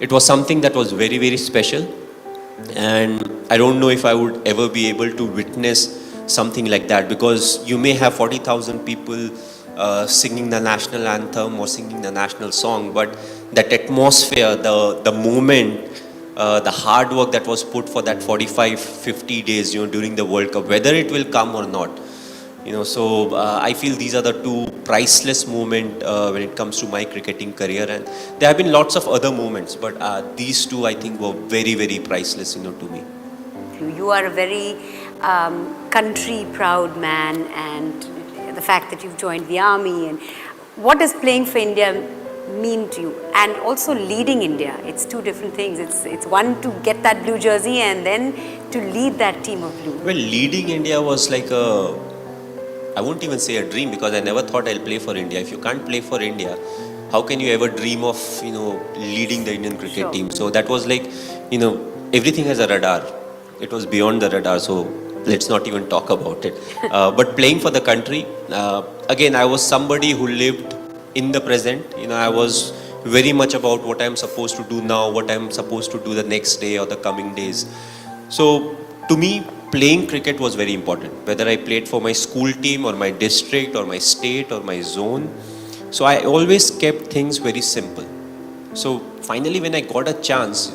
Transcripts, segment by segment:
it was something that was very, very special. And I don't know if I would ever be able to witness something like that, because you may have 40,000 people singing the national anthem or singing the national song, but that atmosphere, the moment, the hard work that was put for that 45, 50 days, during the World Cup, whether it will come or not, so I feel these are the two priceless moments when it comes to my cricketing career. And there have been lots of other moments, but these two I think were very, very priceless, to me. You are a very country proud man, and the fact that you've joined the army, and what does playing for India mean to you, and also leading India? It's two different things. It's one to get that blue jersey and then to lead that team of blue. Well, leading India was like I won't even say a dream, because I never thought I'll play for India. If you can't play for India, how can you ever dream of leading the Indian cricket team? So that was like, everything has a radar. It was beyond the radar, so let's not even talk about it. But playing for the country, again, I was somebody who lived in the present. I was very much about what I'm supposed to do now, what I'm supposed to do the next day or the coming days. So to me, playing cricket was very important, whether I played for my school team or my district or my state or my zone. So I always kept things very simple. So finally, when I got a chance,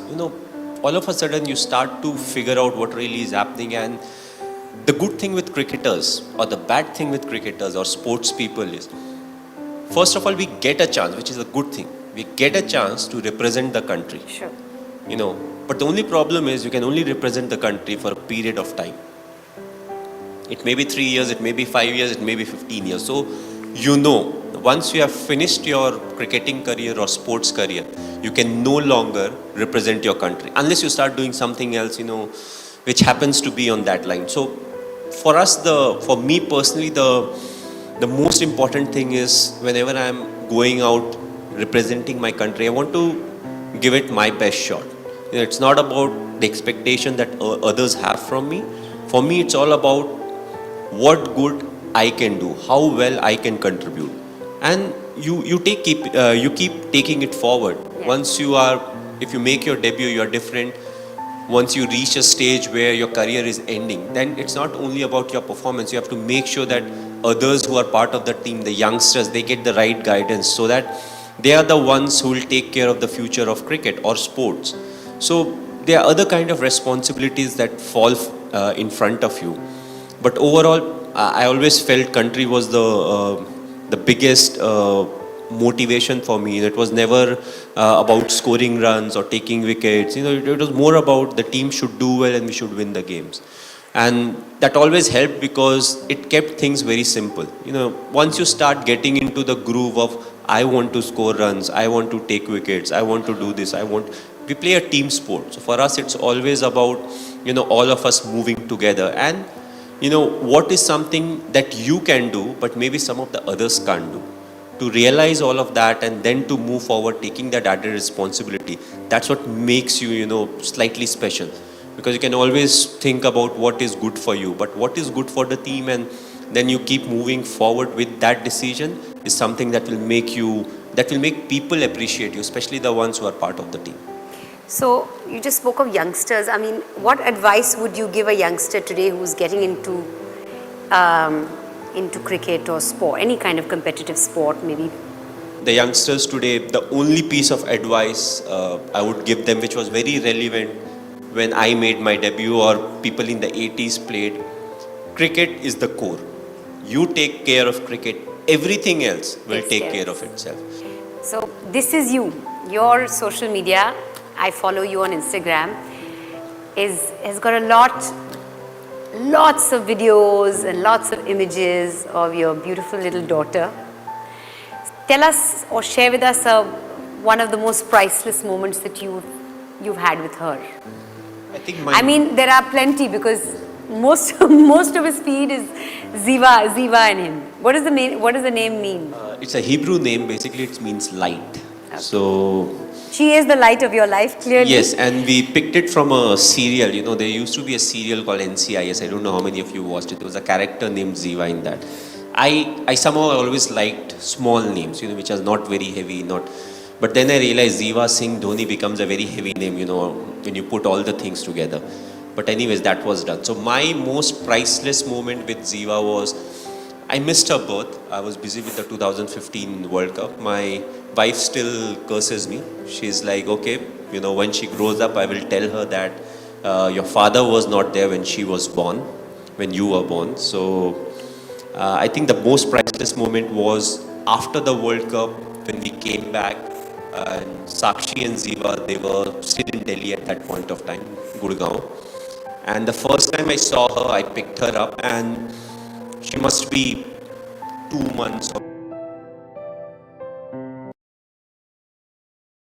all of a sudden you start to figure out what really is happening. And the good thing with cricketers, or the bad thing with cricketers or sports people, is, first of all, we get a chance, which is a good thing. We get a chance to represent the country. Sure. But the only problem is you can only represent the country for a period of time. It may be 3 years, it may be 5 years, it may be 15 years. So, once you have finished your cricketing career or sports career, you can no longer represent your country unless you start doing something else, which happens to be on that line. So, for me personally, the most important thing is, whenever I am going out representing my country, I want to give it my best shot. It's not about the expectation that others have from me. For me, it's all about what good I can do, how well I can contribute, and you keep taking it forward. Yeah. If you make your debut, you are different. Once you reach a stage where your career is ending, then it's not only about your performance. You have to make sure that others who are part of the team, the youngsters, they get the right guidance, so that they are the ones who will take care of the future of cricket or sports. So there are other kind of responsibilities that fall in front of you. But overall, I always felt country was the biggest motivation for me. It was never about scoring runs or taking wickets. It was more about the team should do well and we should win the games. And that always helped, because it kept things very simple. Once you start getting into the groove of, I want to score runs, I want to take wickets, I want to do this, we play a team sport. So for us, it's always about, all of us moving together. And, what is something that you can do, but maybe some of the others can't do. To realize all of that and then to move forward, taking that added responsibility, that's what makes you, slightly special. Because you can always think about what is good for you, but what is good for the team, and then you keep moving forward with that decision, is something that will make people appreciate you, especially the ones who are part of the team. So you just spoke of youngsters. I mean, what advice would you give a youngster today who's getting into cricket or sport, any kind of competitive sport maybe? The youngsters today, the only piece of advice I would give them, which was very relevant when I made my debut or people in the 80s played, cricket is the core. You take care of cricket, everything else will take care of itself. So this is you. Your social media, I follow you on Instagram, has got lots of videos and lots of images of your beautiful little daughter. Tell us or share with us one of the most priceless moments that you've had with her. I mean, there are plenty, because most of his feed is Ziva in him. What does the name mean? It's a Hebrew name. Basically, it means light. Okay. So she is the light of your life, clearly. Yes, and we picked it from a serial. There used to be a serial called NCIS. I don't know how many of you watched it. There was a character named Ziva in that. I somehow always liked small names, which are not very heavy, But then I realized Ziva Singh Dhoni becomes a very heavy name, when you put all the things together. But anyways, that was done. So my most priceless moment with Ziva was, I missed her birth. I was busy with the 2015 World Cup. My wife still curses me. She's like, okay, when she grows up, I will tell her that your father was not there when she was born, when you were born. So I think the most priceless moment was after the World Cup when we came back. And Sakshi and Ziva, they were still in Delhi at that point of time, Gurgaon. And the first time I saw her, I picked her up, and she must be 2 months or